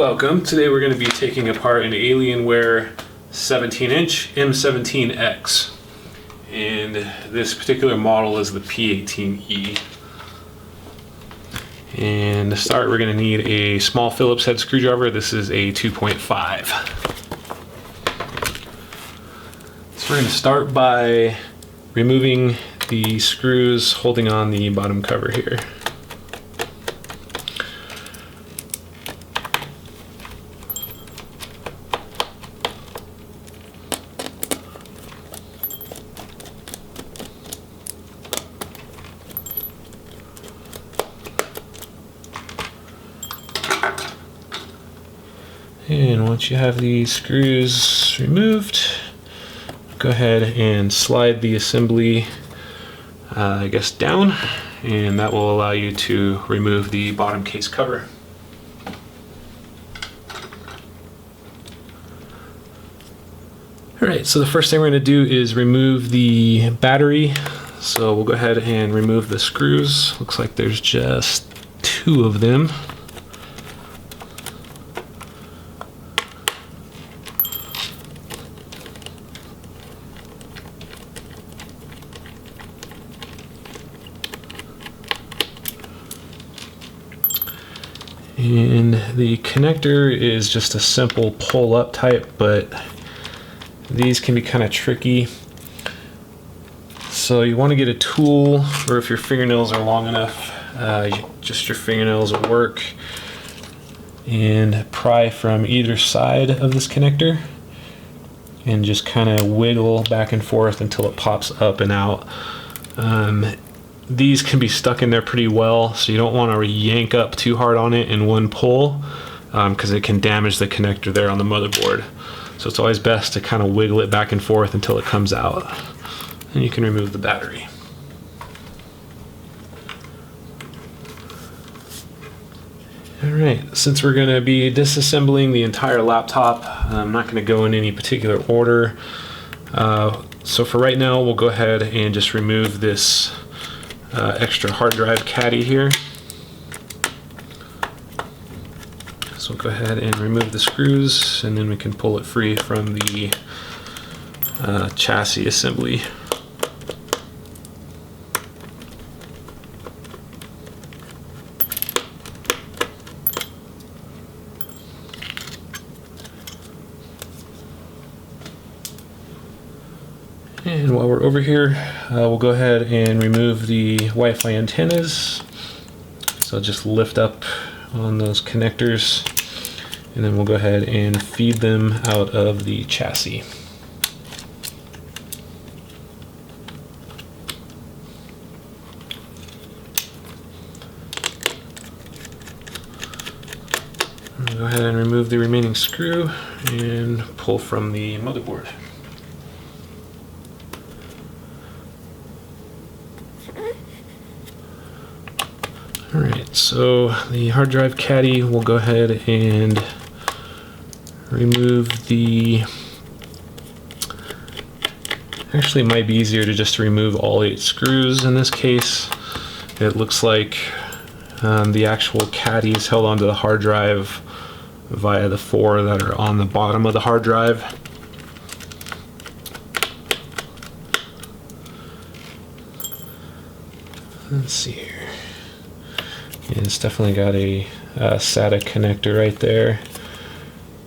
Welcome. Today we're going to be taking apart an Alienware 17-inch M17X. And this particular model is the P18E. And to start, we're going to need a small Phillips head screwdriver. This is a 2.5. So we're going to start by removing the screws holding on the bottom cover here. And once you have these screws removed, go ahead and slide the assembly, down, and that will allow you to remove the bottom case cover. Alright, so the first thing we're going to do is remove the battery. So we'll go ahead and remove the screws. Looks like there's just 2 of them. And the connector is just a simple pull-up type, but these can be kind of tricky. So you want to get a tool, or if your fingernails are long enough, just your fingernails will work, and pry from either side of this connector and just kind of wiggle back and forth until it pops up and out. These can be stuck in there pretty well, so you don't want to yank up too hard on it in one pull, because it can damage the connector there on the motherboard. So it's always best to kind of wiggle it back and forth until it comes out. And you can remove the battery. Alright, since we're going to be disassembling the entire laptop, I'm not going to go in any particular order. So for right now, we'll go ahead and just remove this extra hard drive caddy here. So we'll go ahead and remove the screws, and then we can pull it free from the chassis assembly. And while we're over here, we'll go ahead and remove the Wi-Fi antennas. So just lift up on those connectors, and then we'll go ahead and feed them out of the chassis. I'll go ahead and remove the remaining screw and pull from the motherboard. Alright, so the hard drive caddy, we'll go ahead and remove the... Actually, it might be easier to just remove all 8 screws in this case. It looks like the actual caddy is held onto the hard drive via the 4 that are on the bottom of the hard drive. Let's see here. Yeah, it's definitely got a SATA connector right there.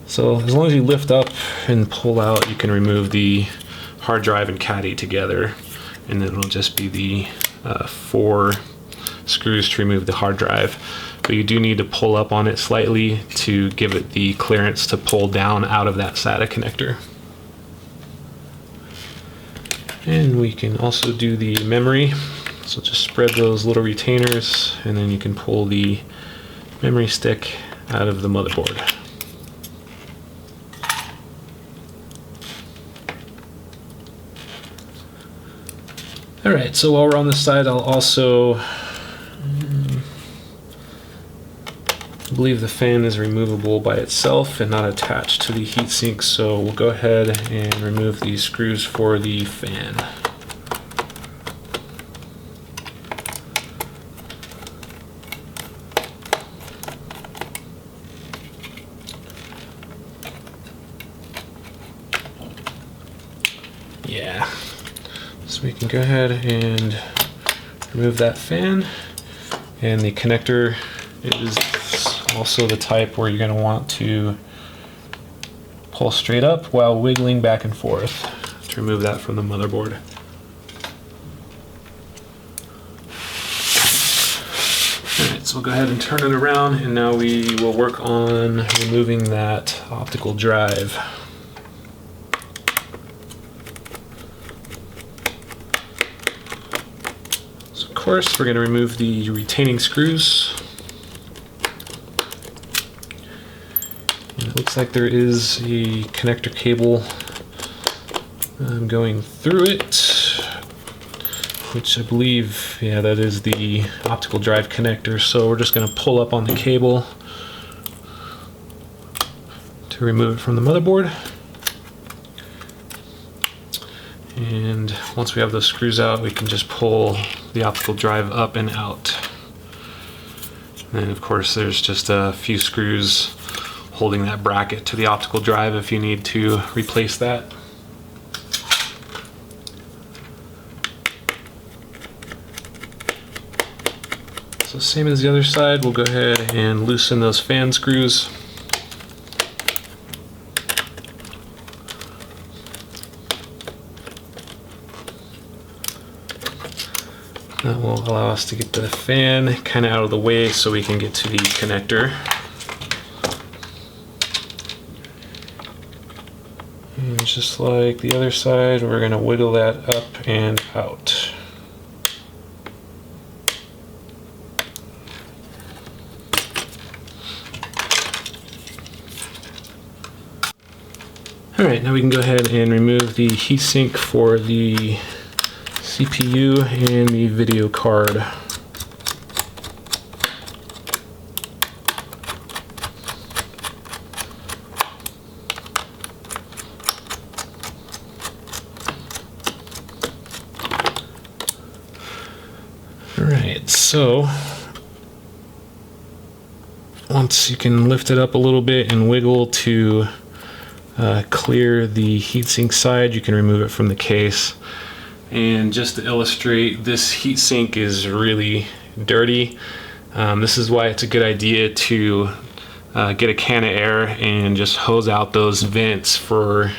So as long as you lift up and pull out, you can remove the hard drive and caddy together, and then it'll just be the 4 screws to remove the hard drive. But you do need to pull up on it slightly to give it the clearance to pull down out of that SATA connector. And we can also do the memory. So just spread those little retainers, and then you can pull the memory stick out of the motherboard. Alright, so while we're on this side, I'll also believe the fan is removable by itself and not attached to the heatsink, so we'll go ahead and remove these screws for the fan. So we can go ahead and remove that fan, and the connector is also the type where you're going to want to pull straight up while wiggling back and forth to remove that from the motherboard. Alright, so we'll go ahead and turn it around, and now we will work on removing that optical drive. So of course we're going to remove the retaining screws. And it looks like there is a connector cable going through it, which I believe, yeah, that is the optical drive connector. So we're just going to pull up on the cable to remove it from the motherboard. And once we have those screws out, we can just pull the optical drive up and out. And of course there's just a few screws holding that bracket to the optical drive if you need to replace that. So same as the other side, we'll go ahead and loosen those fan screws. That will allow us to get the fan kind of out of the way so we can get to the connector. And just like the other side, we're going to wiggle that up and out. Alright, now we can go ahead and remove the heatsink for the CPU and the video card. Alright, so once you can lift it up a little bit and wiggle to clear the heatsink side, you can remove it from the case. And just to illustrate, this heatsink is really dirty. This is why it's a good idea to get a can of air and just hose out those vents for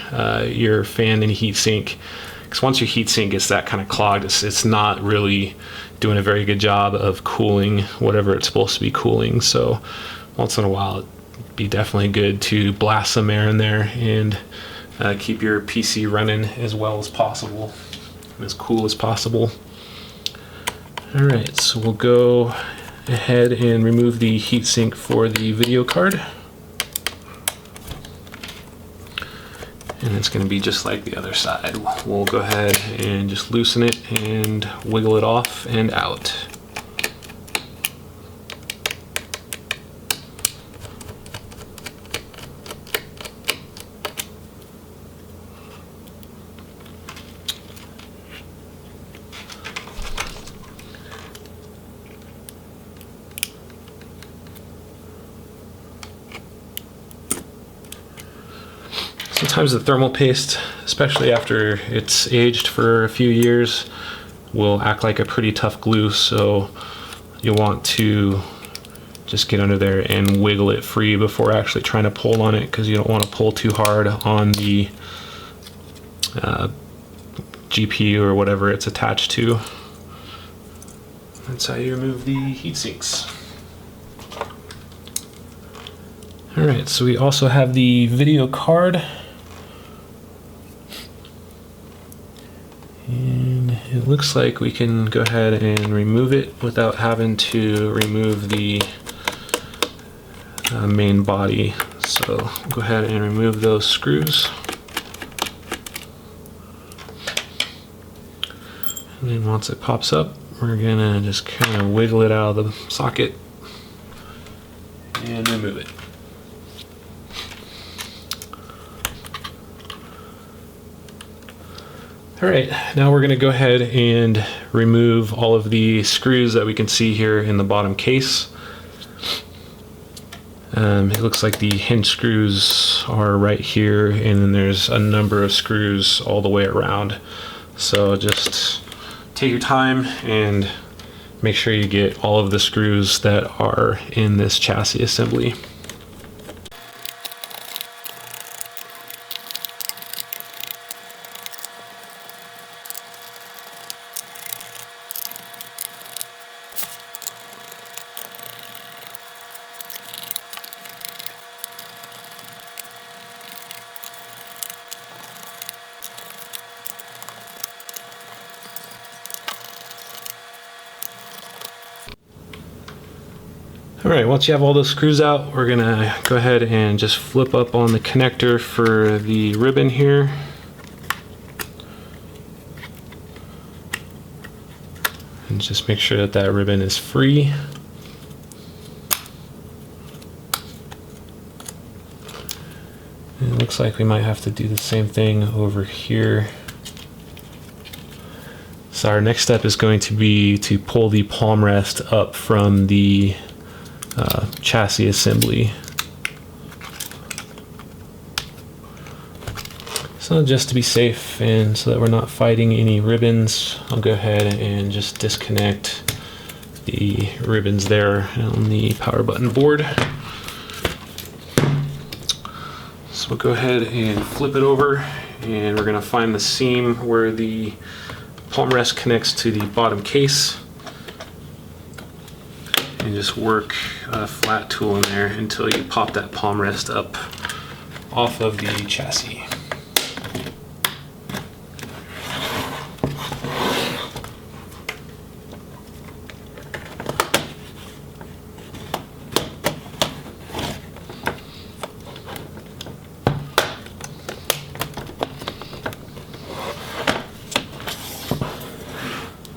your fan and heatsink. Because once your heatsink gets that kind of clogged, it's not really doing a very good job of cooling whatever it's supposed to be cooling. So once in a while, it'd be definitely good to blast some air in there and keep your PC running as well as possible, as cool as possible. Alright, so we'll go ahead and remove the heatsink for the video card. And it's going to be just like the other side. We'll go ahead and just loosen it and wiggle it off and out. Sometimes the thermal paste, especially after it's aged for a few years, will act like a pretty tough glue, so you'll want to just get under there and wiggle it free before actually trying to pull on it, because you don't want to pull too hard on the GPU or whatever it's attached to. That's how you remove the heat sinks. Alright, so we also have the video card. And it looks like we can go ahead and remove it without having to remove the main body. So go ahead and remove those screws. And then once it pops up, we're gonna just kind of wiggle it out of the socket and remove it. Alright, now we're going to go ahead and remove all of the screws that we can see here in the bottom case. It looks like the hinge screws are right here, and then there's a number of screws all the way around. So just take your time and make sure you get all of the screws that are in this chassis assembly. Alright, once you have all those screws out, we're gonna go ahead and just flip up on the connector for the ribbon here. And just make sure that that ribbon is free. And it looks like we might have to do the same thing over here. So our next step is going to be to pull the palm rest up from the chassis assembly. So just to be safe and so that we're not fighting any ribbons, I'll go ahead and just disconnect the ribbons there on the power button board. So we'll go ahead and flip it over, and we're going to find the seam where the palm rest connects to the bottom case. And just work a flat tool in there until you pop that palm rest up off of the chassis.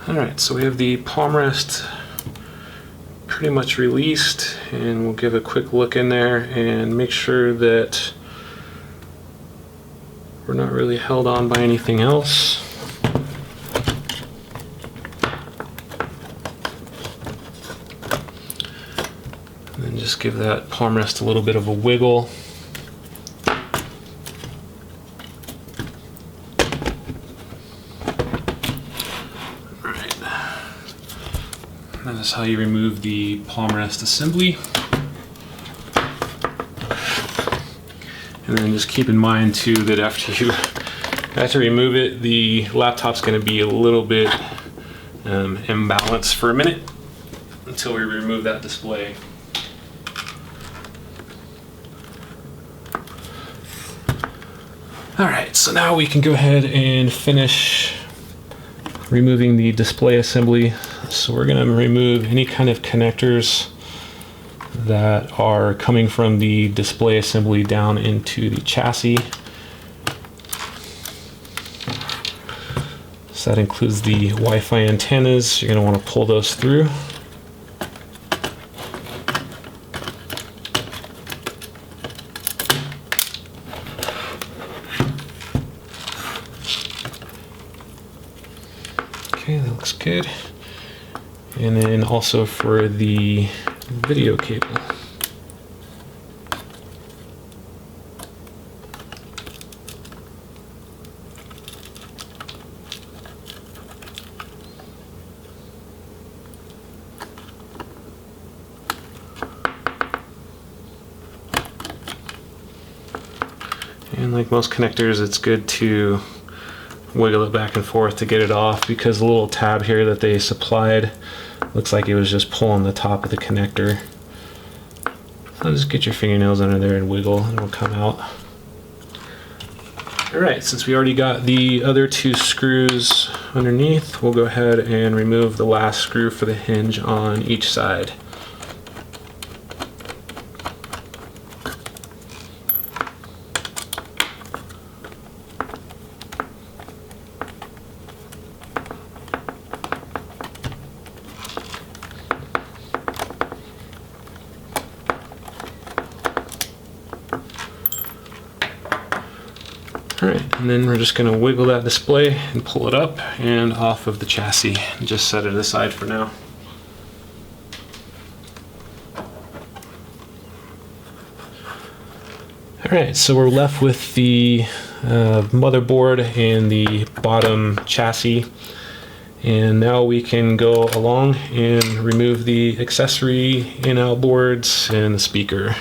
Alright, so we have the palm rest pretty much released, and we'll give a quick look in there and make sure that we're not really held on by anything else. And then just give that palm rest a little bit of a wiggle. That is how you remove the palm rest assembly. And then just keep in mind too that after you remove it, the laptop's going to be a little bit imbalanced for a minute until we remove that display. Alright, so now we can go ahead and finish removing the display assembly. So we're going to remove any kind of connectors that are coming from the display assembly down into the chassis. So that includes the Wi-Fi antennas. You're going to want to pull those through. Okay, that looks good. And then also for the video cable. And like most connectors, it's good to wiggle it back and forth to get it off, because the little tab here that they supplied looks like it was just pulling the top of the connector. So just get your fingernails under there and wiggle, and it'll come out. Alright, since we already got the other two screws underneath, we'll go ahead and remove the last screw for the hinge on each side. Alright, and then we're just going to wiggle that display and pull it up and off of the chassis and just set it aside for now. Alright, so we're left with the motherboard and the bottom chassis. And now we can go along and remove the accessory in-out boards and the speaker.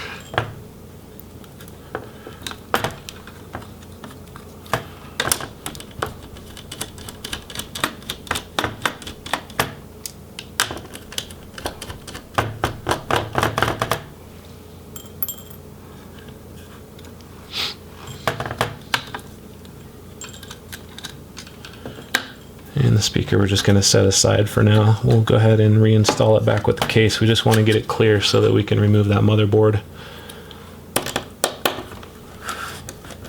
And the speaker we're just going to set aside for now. We'll go ahead and reinstall it back with the case. We just want to get it clear so that we can remove that motherboard.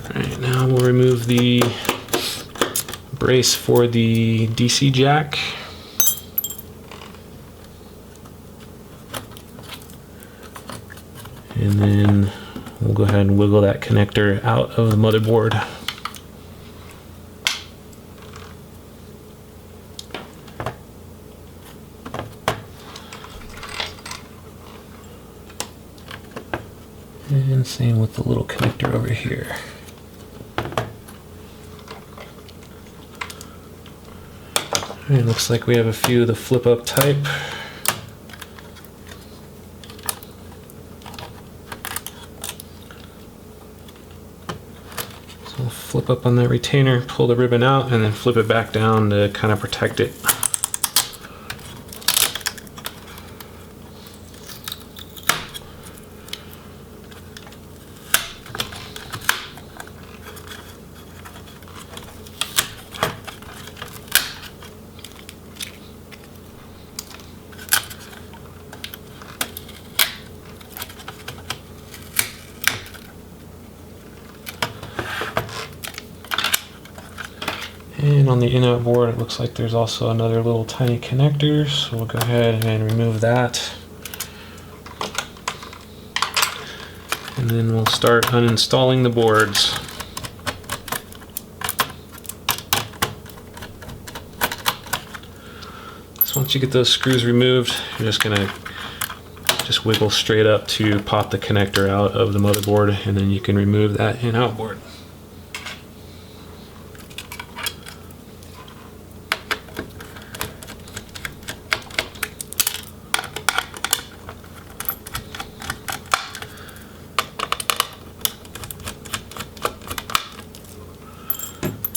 Alright, now we'll remove the brace for the DC jack. And then we'll go ahead and wiggle that connector out of the motherboard. And same with the little connector over here. Alright, looks like we have a few of the flip up type. So we'll flip up on that retainer, pull the ribbon out, and then flip it back down to kind of protect it. And on the in-out board, it looks like there's also another little tiny connector, so we'll go ahead and remove that. And then we'll start uninstalling the boards. So once you get those screws removed, you're just gonna wiggle straight up to pop the connector out of the motherboard, and then you can remove that in-out board.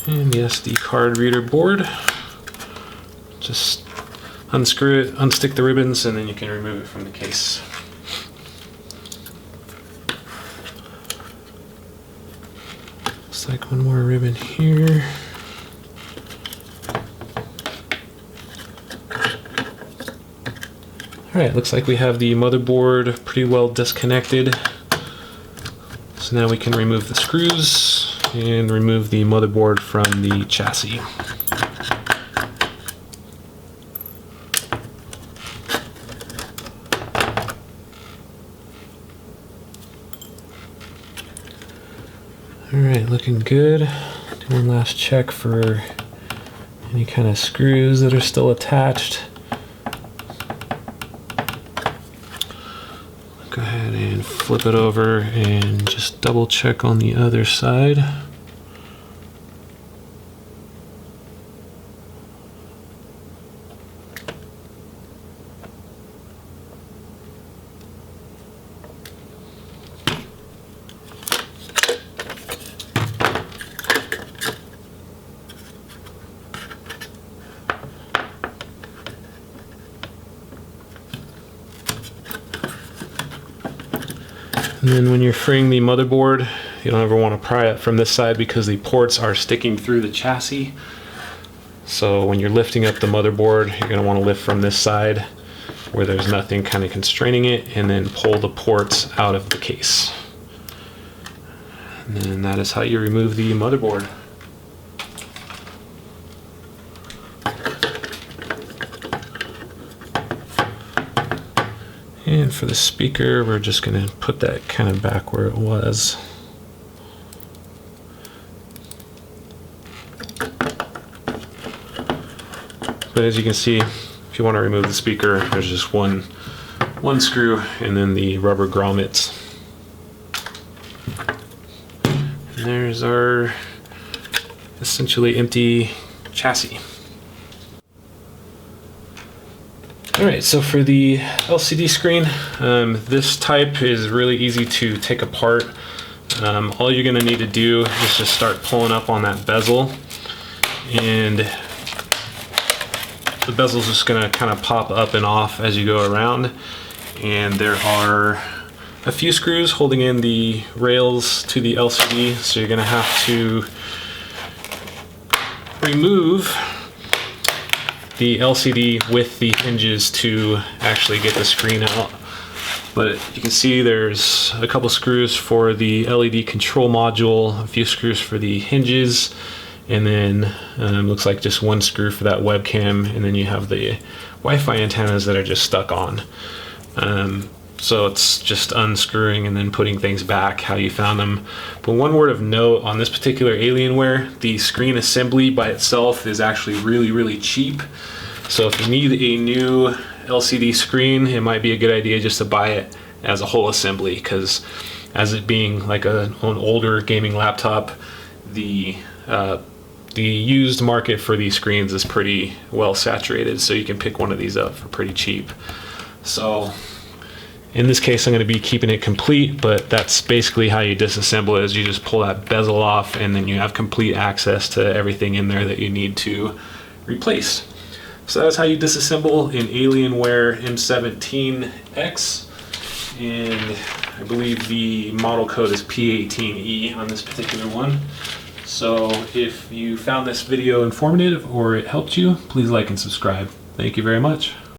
And the SD card reader board. Just unscrew it, unstick the ribbons, and then you can remove it from the case. Looks like one more ribbon here. Alright, looks like we have the motherboard pretty well disconnected. So now we can remove the screws and remove the motherboard from the chassis. Alright, looking good. Do one last check for any kind of screws that are still attached. Go ahead and flip it over and just double check on the other side. And then when you're freeing the motherboard, you don't ever want to pry it from this side because the ports are sticking through the chassis. So when you're lifting up the motherboard, you're going to want to lift from this side where there's nothing kind of constraining it, and then pull the ports out of the case. And then that is how you remove the motherboard. And for the speaker, we're just going to put that kind of back where it was. But as you can see, if you want to remove the speaker, there's just one screw and then the rubber grommets. And there's our essentially empty chassis. Alright, so for the LCD screen, this type is really easy to take apart. All you're going to need to do is just start pulling up on that bezel, and the bezel's just going to kind of pop up and off as you go around, and there are a few screws holding in the rails to the LCD, so you're going to have to remove the LCD with the hinges to actually get the screen out. But you can see there's a couple screws for the LED control module, a few screws for the hinges, and then looks like just one screw for that webcam, and then you have the Wi-Fi antennas that are just stuck on. So it's just unscrewing and then putting things back how you found them. But one word of note on this particular Alienware, the screen assembly by itself is actually really cheap. So if you need a new LCD screen, it might be a good idea just to buy it as a whole assembly, because as it being like an older gaming laptop, the used market for these screens is pretty well saturated, so you can pick one of these up for pretty cheap. So in this case, I'm going to be keeping it complete, but that's basically how you disassemble it, is you just pull that bezel off, and then you have complete access to everything in there that you need to replace. So that's how you disassemble an Alienware M17X, and I believe the model code is P18E on this particular one. So if you found this video informative or it helped you, please like and subscribe. Thank you very much.